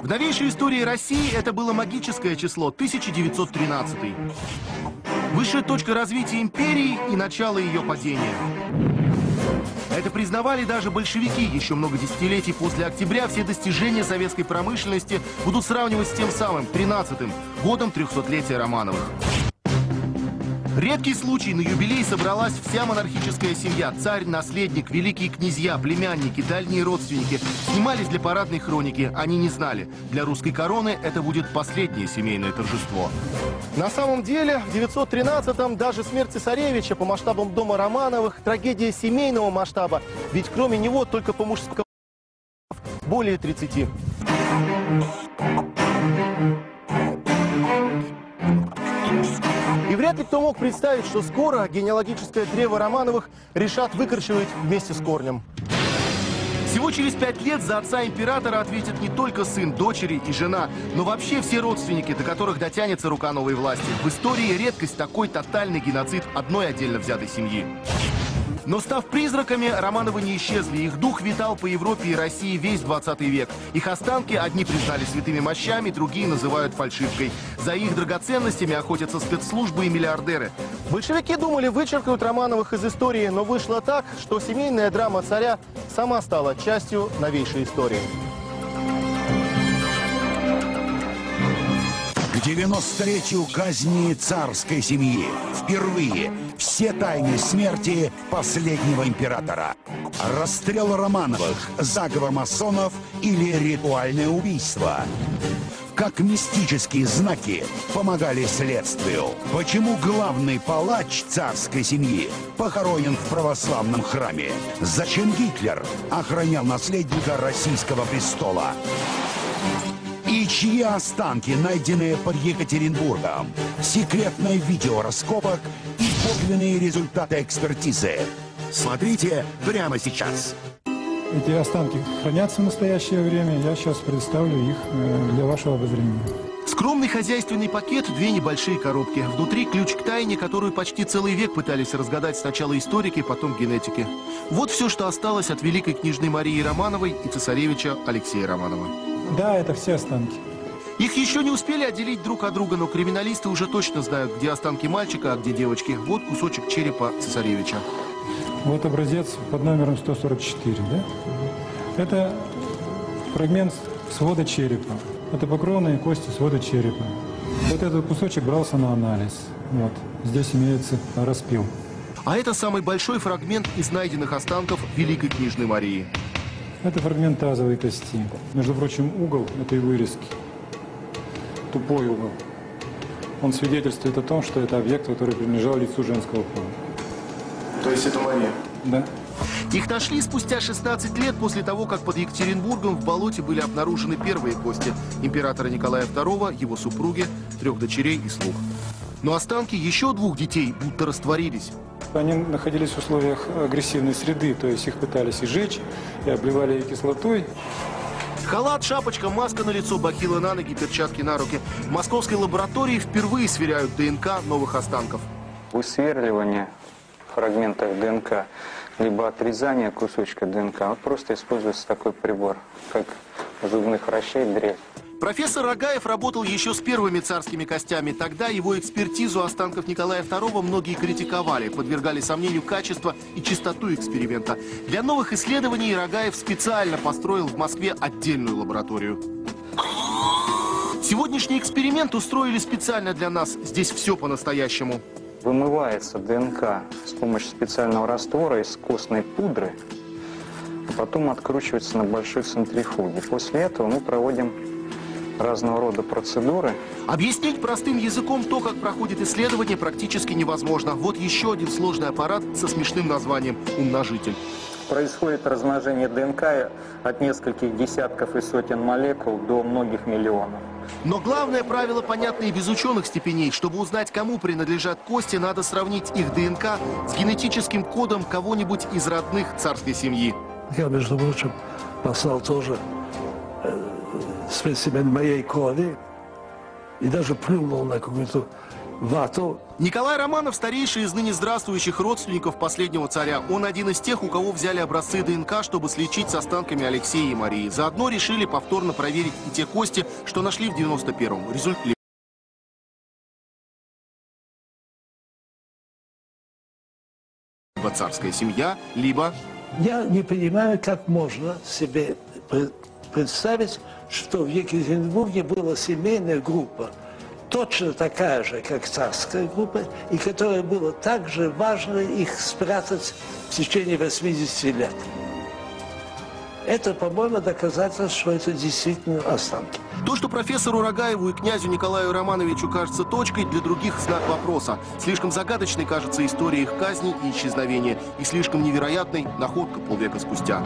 В новейшей истории России это было магическое число 1913. Высшая точка развития империи и начало ее падения. Это признавали даже большевики. Еще много десятилетий после октября все достижения советской промышленности будут сравнивать с тем самым 13-м годом 300-летия Романовых. Редкий случай, на юбилей собралась вся монархическая семья. Царь, наследник, великие князья, племянники, дальние родственники. Снимались для парадной хроники. Они не знали. Для русской короны это будет последнее семейное торжество. На самом деле, в 913-м даже смерть цесаревича по масштабам дома Романовых – трагедия семейного масштаба. Ведь кроме него только по мужскому более 30. И вряд ли кто мог представить, что скоро генеалогическое древо Романовых решат выкорчевать вместе с корнем. Всего через 5 лет за отца императора ответит не только сын, дочери и жена, но вообще все родственники, до которых дотянется рука новой власти. В истории редкость такой тотальный геноцид одной отдельно взятой семьи. Но став призраками, Романовы не исчезли. Их дух витал по Европе и России весь 20 век. Их останки одни признали святыми мощами, другие называют фальшивкой. За их драгоценностями охотятся спецслужбы и миллиардеры. Большевики думали вычеркнуть Романовых из истории, но вышло так, что семейная драма царя сама стала частью новейшей истории. К 90-летию казни царской семьи впервые все тайны смерти последнего императора. Расстрел Романовых, заговор масонов или ритуальное убийство. Как мистические знаки помогали следствию. Почему главный палач царской семьи похоронен в православном храме? Зачем Гитлер охранял наследника российского престола? И чьи останки найдены под Екатеринбургом? Секретное видео раскопок и подлинные результаты экспертизы. Смотрите прямо сейчас. Эти останки хранятся в настоящее время. Я сейчас представлю их для вашего обозрения. Скромный хозяйственный пакет, 2 небольшие коробки. Внутри ключ к тайне, которую почти целый век пытались разгадать сначала историки, потом генетики. Вот все, что осталось от великой княжны Марии Романовой и цесаревича Алексея Романова. Да, это все останки. Их еще не успели отделить друг от друга, но криминалисты уже точно знают, где останки мальчика, а где девочки. Вот кусочек черепа цесаревича. Вот образец под номером 144, да? Это фрагмент свода черепа. Это покровные кости свода черепа. Вот этот кусочек брался на анализ. Вот. Здесь имеется распил. А это самый большой фрагмент из найденных останков великой княжны Марии. Это фрагмент тазовой кости. Между прочим, угол этой вырезки, тупой угол, он свидетельствует о том, что это объект, который принадлежал лицу женского пола. То есть это Мария? Да. Их нашли спустя 16 лет после того, как под Екатеринбургом в болоте были обнаружены первые кости императора Николая II, его супруги, 3 дочерей и слуг. Но останки еще 2 детей будто растворились. Они находились в условиях агрессивной среды, то есть их пытались и жечь, и обливали кислотой. Халат, шапочка, маска на лицо, бахилы на ноги, перчатки на руки. В московской лаборатории впервые сверяют ДНК новых останков. Высверливание фрагментов ДНК, либо отрезание кусочка ДНК, вот просто используется такой прибор, как зубных врачей дрель. Профессор Рогаев работал еще с первыми царскими костями. Тогда его экспертизу останков Николая II многие критиковали, подвергали сомнению качество и чистоту эксперимента. Для новых исследований Рогаев специально построил в Москве отдельную лабораторию. Сегодняшний эксперимент устроили специально для нас. Здесь все по-настоящему. Вымывается ДНК с помощью специального раствора из костной пудры, а потом откручивается на большой центрифуге. После этого мы проводим разного рода процедуры. Объяснить простым языком то, как проходит исследование, практически невозможно. Вот еще один сложный аппарат со смешным названием «умножитель». Происходит размножение ДНК от нескольких десятков и сотен молекул до многих миллионов. Но главное правило понятно и без ученых степеней. Чтобы узнать, кому принадлежат кости, надо сравнить их ДНК с генетическим кодом кого-нибудь из родных царской семьи. Я, между прочим, послал тоже специмен моей крови и даже плюнул на какую-то вату. Николай Романов – старейший из ныне здравствующих родственников последнего царя. Он один из тех, у кого взяли образцы ДНК, чтобы сличить с останками Алексея и Марии. Заодно решили повторно проверить и те кости, что нашли в 91-м. Результат либо царская семья, либо... Я не понимаю, как можно себе представить, что в Екатеринбурге была семейная группа, точно такая же, как царская группа, и которая было так же важно их спрятать в течение 80 лет. Это, по-моему, доказательство, что это действительно останки. То, что профессору Рогаеву и князю Николаю Романовичу кажется точкой, для других знак вопроса. Слишком загадочной кажется история их казни и исчезновения, и слишком невероятной находка полвека спустя.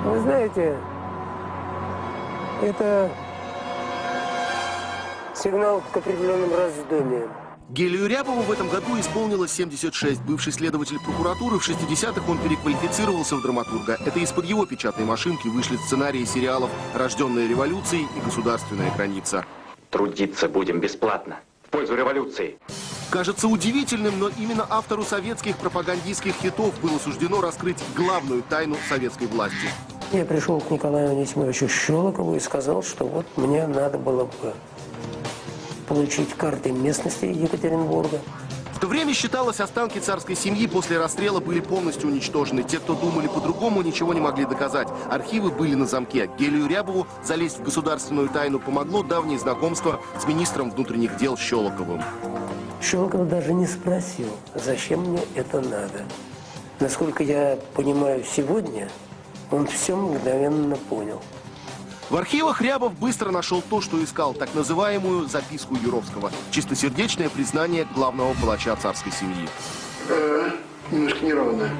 Вы знаете, это сигнал к определенным раздумьям. Гелию Рябову в этом году исполнилось 76. Бывший следователь прокуратуры, в 60-х он переквалифицировался в драматурга. Это из-под его печатной машинки вышли сценарии сериалов «Рожденная революцией» и «Государственная граница». Трудиться будем бесплатно, в пользу революции. Кажется удивительным, но именно автору советских пропагандистских хитов было суждено раскрыть главную тайну советской власти. Я пришел к Николаю Анисимовичу Щелокову и сказал, что вот мне надо было бы получить карты местности Екатеринбурга. В то время считалось, останки царской семьи после расстрела были полностью уничтожены. Те, кто думали по-другому, ничего не могли доказать. Архивы были на замке. Гелию Рябову залезть в государственную тайну помогло давнее знакомство с министром внутренних дел Щелоковым. Щелоков даже не спросил, зачем мне это надо. Насколько я понимаю сегодня, он все мгновенно понял. В архивах Рябов быстро нашел то, что искал, так называемую записку Юровского. Чистосердечное признание главного палача царской семьи. Немножко неровно.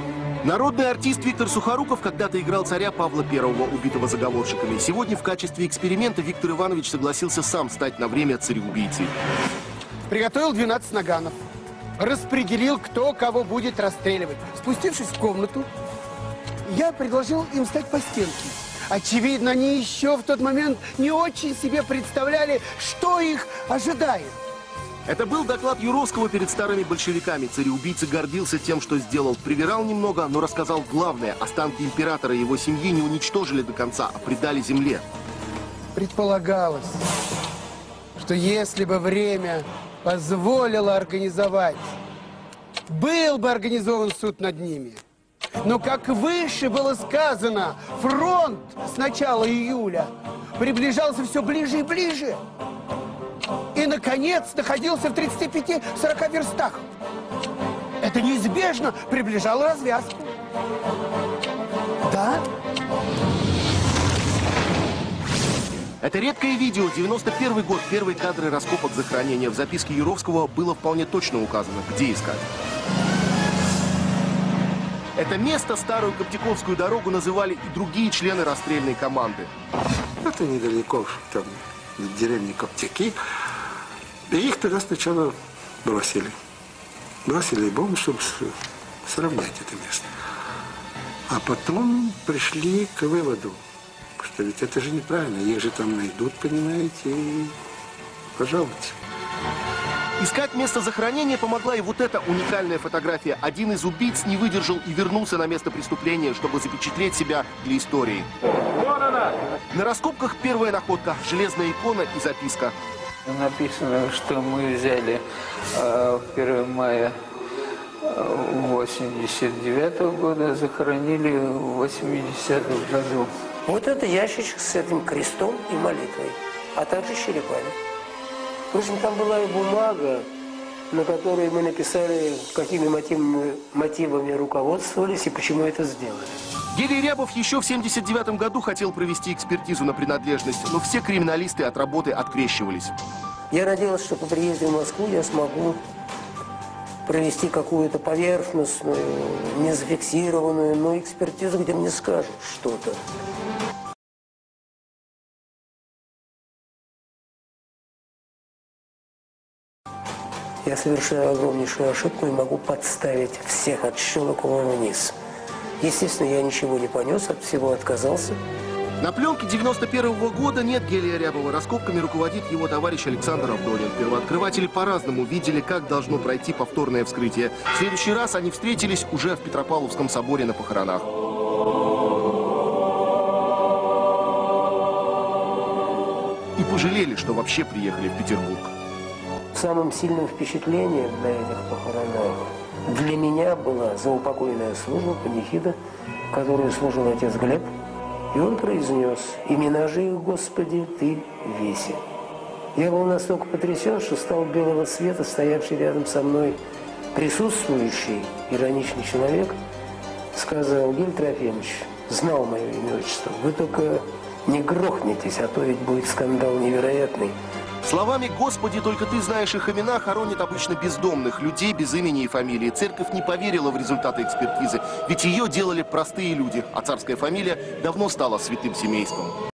Народный артист Виктор Сухоруков когда-то играл царя Павла I, убитого заговорщиками. Сегодня в качестве эксперимента Виктор Иванович согласился сам стать на время цареубийцей. Приготовил 12 наганов. Распределил, кто кого будет расстреливать. Спустившись в комнату, я предложил им стать по стенке. Очевидно, они еще в тот момент не очень себе представляли, что их ожидает. Это был доклад Юровского перед старыми большевиками. Цареубийца гордился тем, что сделал. Привирал немного, но рассказал главное. Останки императора и его семьи не уничтожили до конца, а предали земле. Предполагалось, что если бы время позволило организовать, был бы организован суд над ними. Но, как выше было сказано, фронт с начала июля приближался все ближе и ближе. И, наконец, находился в 35-40 верстах. Это неизбежно приближало развязку. Да? Это редкое видео. 91 год. Первые кадры раскопок захоронения. В записке Юровского было вполне точно указано, где искать. Это место, старую Коптяковскую дорогу, называли и другие члены расстрельной команды. Это недалеко, там, в деревне Коптяки. И их тогда сначала бросили. Бросили бомбу, чтобы сравнять это место. А потом пришли к выводу, что ведь это же неправильно. Их же там найдут, понимаете, и пожалуйте. Искать место захоронения помогла и вот эта уникальная фотография. Один из убийц не выдержал и вернулся на место преступления, чтобы запечатлеть себя для истории. Вон она! На раскопках первая находка – железная икона и записка. Написано, что мы взяли 1 мая 89 года, захоронили в 80-м году. Вот это ящичек с этим крестом и молитвой, а также черепами. Впрочем, там была и бумага, на которой мы написали, какими мотивами руководствовались и почему это сделали. Гелий Рябов еще в 79 году хотел провести экспертизу на принадлежность, но все криминалисты от работы открещивались. Я надеялся, что по приезде в Москву я смогу провести какую-то поверхностную, не зафиксированную, но экспертизу, где мне скажут что-то. Я совершаю огромнейшую ошибку и могу подставить всех от Щелокова вниз. Естественно, я ничего не понес, от всего отказался. На пленке 91-го года нет Гелия Рябова. Раскопками руководит его товарищ Александр Авдонин. Первооткрыватели по-разному видели, как должно пройти повторное вскрытие. В следующий раз они встретились уже в Петропавловском соборе на похоронах. И пожалели, что вообще приехали в Петербург. Самым сильным впечатлением на этих похоронах для меня была заупокойная служба, панихида, которую служил отец Глеб. И он произнес: «Имена же их, Господи, Ты веси». Я был настолько потрясен, что стал белого света, стоявший рядом со мной присутствующий, ироничный человек, сказал: «Гиль Трофимович, знал мое имя и отчество, вы только не грохнетесь, а то ведь будет скандал невероятный». Словами «Господи, только Ты знаешь их имена» хоронят обычно бездомных, людей без имени и фамилии. Церковь не поверила в результаты экспертизы, ведь ее делали простые люди, а царская фамилия давно стала святым семейством.